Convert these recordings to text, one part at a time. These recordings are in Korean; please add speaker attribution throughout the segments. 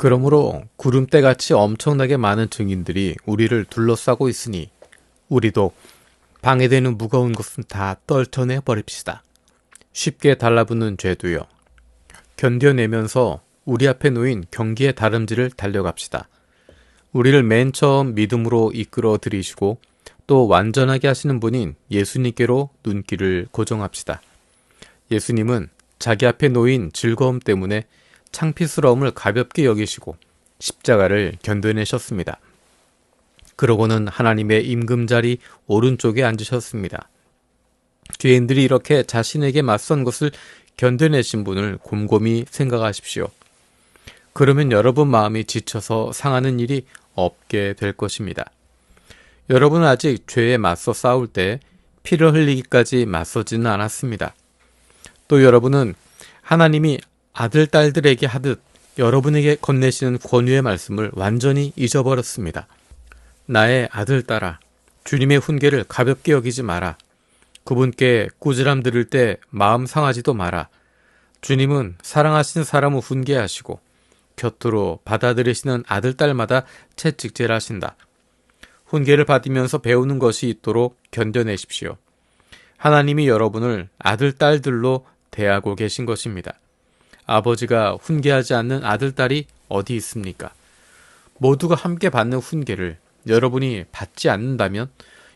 Speaker 1: 그러므로 구름대같이 엄청나게 많은 증인들이 우리를 둘러싸고 있으니 우리도 방해되는 무거운 것은 다 떨쳐내 버립시다. 쉽게 달라붙는 죄도요. 견뎌내면서 우리 앞에 놓인 경기의 다름질을 달려갑시다. 우리를 맨 처음 믿음으로 이끌어 들이시고 또 완전하게 하시는 분인 예수님께로 눈길을 고정합시다. 예수님은 자기 앞에 놓인 즐거움 때문에 창피스러움을 가볍게 여기시고 십자가를 견뎌내셨습니다. 그러고는 하나님의 임금자리 오른쪽에 앉으셨습니다. 죄인들이 이렇게 자신에게 맞선 것을 견뎌내신 분을 곰곰이 생각하십시오. 그러면 여러분 마음이 지쳐서 상하는 일이 없게 될 것입니다. 여러분은 아직 죄에 맞서 싸울 때 피를 흘리기까지 맞서지는 않았습니다. 또 여러분은 하나님이 아들, 딸들에게 하듯 여러분에게 건네시는 권유의 말씀을 완전히 잊어버렸습니다. 나의 아들, 딸아, 주님의 훈계를 가볍게 여기지 마라. 그분께 꾸지람 들을 때 마음 상하지도 마라. 주님은 사랑하시는 사람을 훈계하시고 곁으로 받아들이시는 아들, 딸마다 채찍질하신다. 훈계를 받으면서 배우는 것이 있도록 견뎌내십시오. 하나님이 여러분을 아들, 딸들로 대하고 계신 것입니다. 아버지가 훈계하지 않는 아들, 딸이 어디 있습니까? 모두가 함께 받는 훈계를 여러분이 받지 않는다면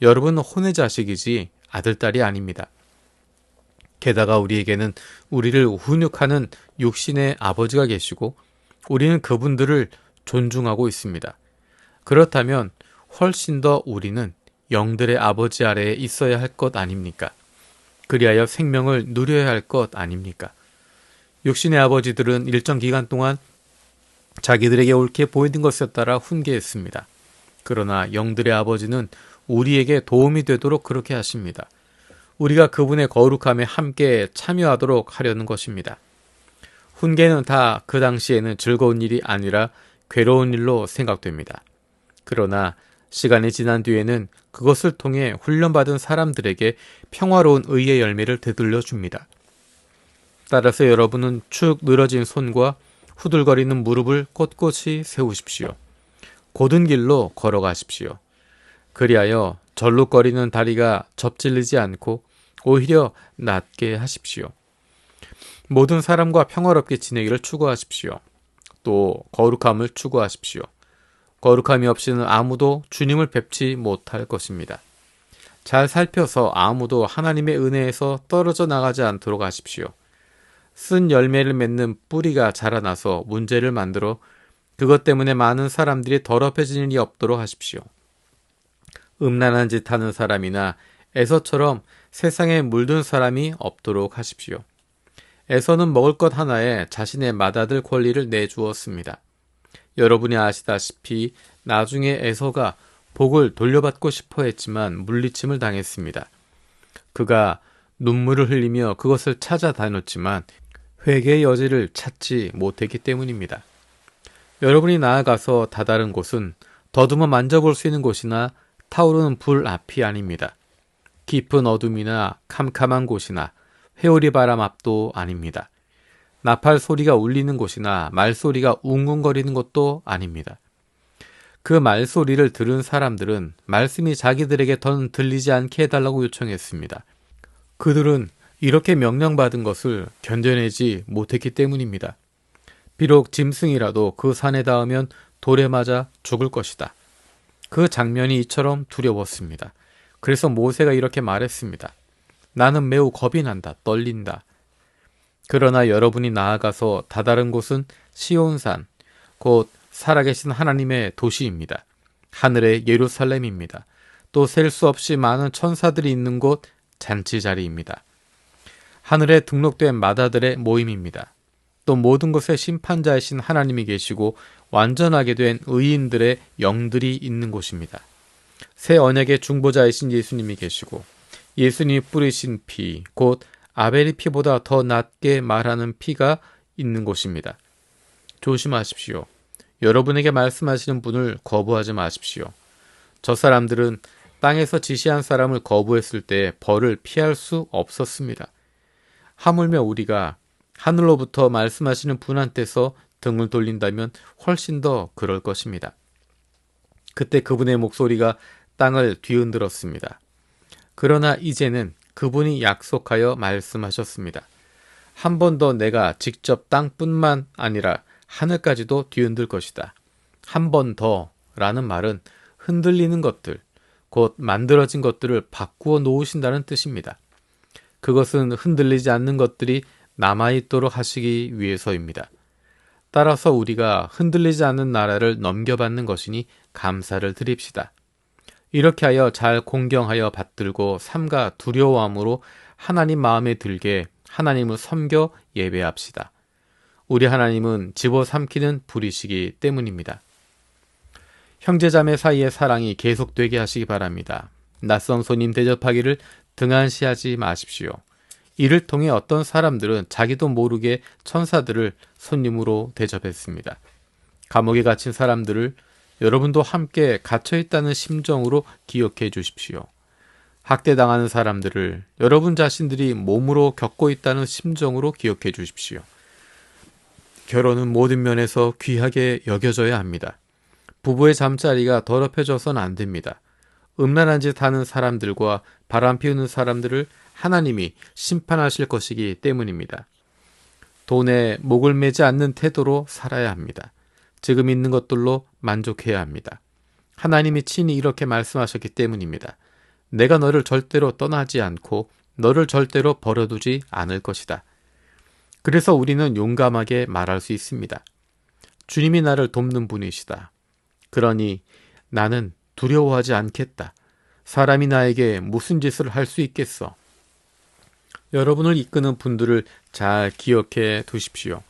Speaker 1: 여러분은 혼의 자식이지 아들, 딸이 아닙니다. 게다가 우리에게는 우리를 훈육하는 육신의 아버지가 계시고 우리는 그분들을 존중하고 있습니다. 그렇다면 훨씬 더 우리는 영들의 아버지 아래에 있어야 할 것 아닙니까? 그리하여 생명을 누려야 할 것 아닙니까? 육신의 아버지들은 일정 기간 동안 자기들에게 옳게 보이는 것에 따라 훈계했습니다. 그러나 영들의 아버지는 우리에게 도움이 되도록 그렇게 하십니다. 우리가 그분의 거룩함에 함께 참여하도록 하려는 것입니다. 훈계는 다 그 당시에는 즐거운 일이 아니라 괴로운 일로 생각됩니다. 그러나 시간이 지난 뒤에는 그것을 통해 훈련받은 사람들에게 평화로운 의의 열매를 되돌려 줍니다. 따라서 여러분은 축 늘어진 손과 후들거리는 무릎을 꼿꼿이 세우십시오. 곧은 길로 걸어가십시오. 그리하여 절룩거리는 다리가 접질리지 않고 오히려 낫게 하십시오. 모든 사람과 평화롭게 지내기를 추구하십시오. 또 거룩함을 추구하십시오. 거룩함이 없이는 아무도 주님을 뵙지 못할 것입니다. 잘 살펴서 아무도 하나님의 은혜에서 떨어져 나가지 않도록 하십시오. 쓴 열매를 맺는 뿌리가 자라나서 문제를 만들어 그것 때문에 많은 사람들이 더럽혀지는 일이 없도록 하십시오. 음란한 짓 하는 사람이나 에서처럼 세상에 물든 사람이 없도록 하십시오. 에서는 먹을 것 하나에 자신의 맏아들 권리를 내주었습니다. 여러분이 아시다시피 나중에 에서가 복을 돌려받고 싶어 했지만 물리침을 당했습니다. 그가 눈물을 흘리며 그것을 찾아다녔지만 회개의 여지를 찾지 못했기 때문입니다. 여러분이 나아가서 다다른 곳은 더듬어 만져볼 수 있는 곳이나 타오르는 불 앞이 아닙니다. 깊은 어둠이나 캄캄한 곳이나 회오리 바람 앞도 아닙니다. 나팔 소리가 울리는 곳이나 말소리가 웅웅거리는 곳도 아닙니다. 그 말소리를 들은 사람들은 말씀이 자기들에게 더는 들리지 않게 해달라고 요청했습니다. 그들은 이렇게 명령받은 것을 견뎌내지 못했기 때문입니다. 비록 짐승이라도 그 산에 닿으면 돌에 맞아 죽을 것이다. 그 장면이 이처럼 두려웠습니다. 그래서 모세가 이렇게 말했습니다. 나는 매우 겁이 난다. 떨린다. 그러나 여러분이 나아가서 다다른 곳은 시온산, 곧 살아계신 하나님의 도시입니다. 하늘의 예루살렘입니다. 또 셀 수 없이 많은 천사들이 있는 곳 잔치자리입니다. 하늘에 등록된 맏아들의 모임입니다. 또 모든 것의 심판자이신 하나님이 계시고 완전하게 된 의인들의 영들이 있는 곳입니다. 새 언약의 중보자이신 예수님이 계시고 예수님이 뿌리신 피, 곧 아벨의 피보다 더 낫게 말하는 피가 있는 곳입니다. 조심하십시오. 여러분에게 말씀하시는 분을 거부하지 마십시오. 저 사람들은 땅에서 지시한 사람을 거부했을 때 벌을 피할 수 없었습니다. 하물며 우리가 하늘로부터 말씀하시는 분한테서 등을 돌린다면 훨씬 더 그럴 것입니다. 그때 그분의 목소리가 땅을 뒤흔들었습니다. 그러나 이제는 그분이 약속하여 말씀하셨습니다. 한 번 더 내가 직접 땅뿐만 아니라 하늘까지도 뒤흔들 것이다. 한 번 더 라는 말은 흔들리는 것들, 곧 만들어진 것들을 바꾸어 놓으신다는 뜻입니다. 그것은 흔들리지 않는 것들이 남아있도록 하시기 위해서입니다. 따라서 우리가 흔들리지 않는 나라를 넘겨받는 것이니 감사를 드립시다. 이렇게 하여 잘 공경하여 받들고 삼가 두려워함으로 하나님 마음에 들게 하나님을 섬겨 예배합시다. 우리 하나님은 집어삼키는 불이시기 때문입니다. 형제자매 사이의 사랑이 계속되게 하시기 바랍니다. 낯선 손님 대접하기를 등한시하지 마십시오. 이를 통해 어떤 사람들은 자기도 모르게 천사들을 손님으로 대접했습니다. 감옥에 갇힌 사람들을 여러분도 함께 갇혀있다는 심정으로 기억해 주십시오. 학대당하는 사람들을 여러분 자신들이 몸으로 겪고 있다는 심정으로 기억해 주십시오. 결혼은 모든 면에서 귀하게 여겨져야 합니다. 부부의 잠자리가 더럽혀져서는 안 됩니다. 음란한 짓 하는 사람들과 바람 피우는 사람들을 하나님이 심판하실 것이기 때문입니다. 돈에 목을 매지 않는 태도로 살아야 합니다. 지금 있는 것들로 만족해야 합니다. 하나님이 친히 이렇게 말씀하셨기 때문입니다. 내가 너를 절대로 떠나지 않고 너를 절대로 버려두지 않을 것이다. 그래서 우리는 용감하게 말할 수 있습니다. 주님이 나를 돕는 분이시다. 그러니 나는 두려워하지 않겠다. 사람이 나에게 무슨 짓을 할 수 있겠어? 여러분을 이끄는 분들을 잘 기억해 두십시오.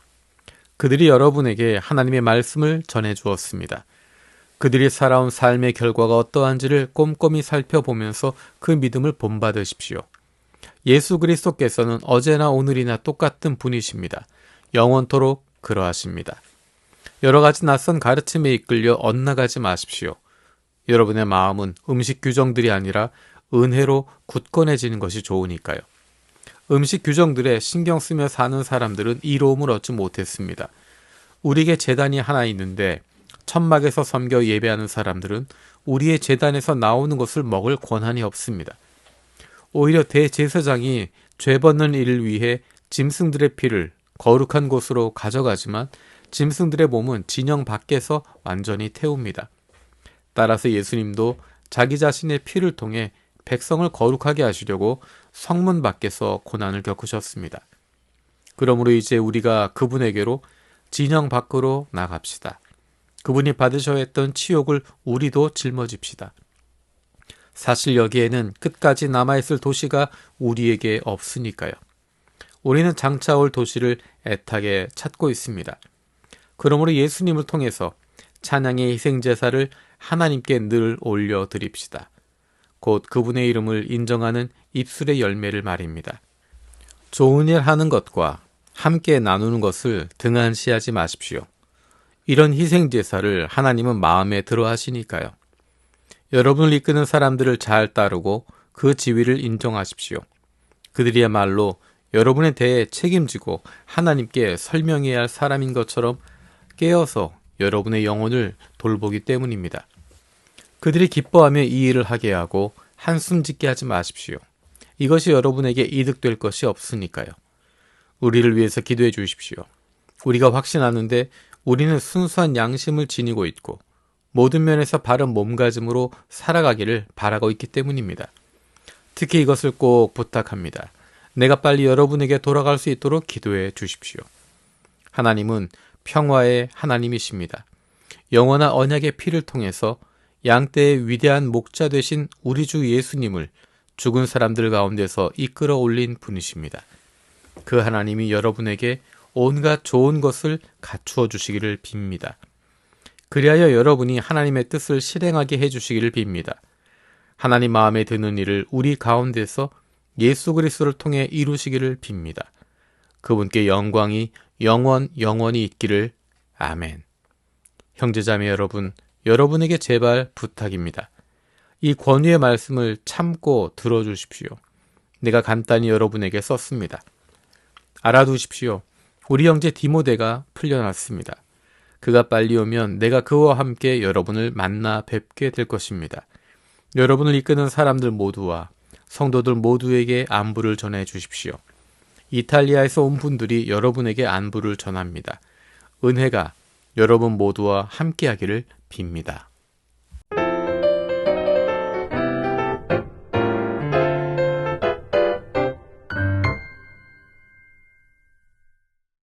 Speaker 1: 그들이 여러분에게 하나님의 말씀을 전해 주었습니다. 그들이 살아온 삶의 결과가 어떠한지를 꼼꼼히 살펴보면서 그 믿음을 본받으십시오. 예수 그리스도께서는 어제나 오늘이나 똑같은 분이십니다. 영원토록 그러하십니다. 여러 가지 낯선 가르침에 이끌려 엇나가지 마십시오. 여러분의 마음은 음식 규정들이 아니라 은혜로 굳건해지는 것이 좋으니까요. 음식 규정들에 신경 쓰며 사는 사람들은 이로움을 얻지 못했습니다. 우리에게 제단이 하나 있는데 천막에서 섬겨 예배하는 사람들은 우리의 제단에서 나오는 것을 먹을 권한이 없습니다. 오히려 대제사장이 죄 벗는 일을 위해 짐승들의 피를 거룩한 곳으로 가져가지만 짐승들의 몸은 진영 밖에서 완전히 태웁니다. 따라서 예수님도 자기 자신의 피를 통해 백성을 거룩하게 하시려고 성문 밖에서 고난을 겪으셨습니다. 그러므로 이제 우리가 그분에게로 진영 밖으로 나갑시다. 그분이 받으셔야 했던 치욕을 우리도 짊어집시다. 사실 여기에는 끝까지 남아있을 도시가 우리에게 없으니까요. 우리는 장차 올 도시를 애타게 찾고 있습니다. 그러므로 예수님을 통해서 찬양의 희생제사를 하나님께 늘 올려드립시다. 곧 그분의 이름을 인정하는 입술의 열매를 말입니다. 좋은 일 하는 것과 함께 나누는 것을 등한시하지 마십시오. 이런 희생제사를 하나님은 마음에 들어 하시니까요. 여러분을 이끄는 사람들을 잘 따르고 그 지위를 인정하십시오. 그들이야말로 여러분에 대해 책임지고 하나님께 설명해야 할 사람인 것처럼 깨어서 여러분의 영혼을 돌보기 때문입니다. 그들이 기뻐하며 이 일을 하게 하고 한숨 짓게 하지 마십시오. 이것이 여러분에게 이득될 것이 없으니까요. 우리를 위해서 기도해 주십시오. 우리가 확신하는데 우리는 순수한 양심을 지니고 있고 모든 면에서 바른 몸가짐으로 살아가기를 바라고 있기 때문입니다. 특히 이것을 꼭 부탁합니다. 내가 빨리 여러분에게 돌아갈 수 있도록 기도해 주십시오. 하나님은 평화의 하나님이십니다. 영원한 언약의 피를 통해서 양떼의 위대한 목자 되신 우리 주 예수님을 죽은 사람들 가운데서 이끌어 올린 분이십니다. 그 하나님이 여러분에게 온갖 좋은 것을 갖추어 주시기를 빕니다. 그리하여 여러분이 하나님의 뜻을 실행하게 해주시기를 빕니다. 하나님 마음에 드는 일을 우리 가운데서 예수 그리스도를 통해 이루시기를 빕니다. 그분께 영광이 영원히 있기를. 아멘. 형제자매 여러분, 여러분에게 제발 부탁입니다. 이 권위의 말씀을 참고 들어주십시오. 내가 간단히 여러분에게 썼습니다. 알아두십시오. 우리 형제 디모데가 풀려났습니다. 그가 빨리 오면 내가 그와 함께 여러분을 만나 뵙게 될 것입니다. 여러분을 이끄는 사람들 모두와 성도들 모두에게 안부를 전해 주십시오. 이탈리아에서 온 분들이 여러분에게 안부를 전합니다. 은혜가 여러분 모두와 함께하기를 빕니다.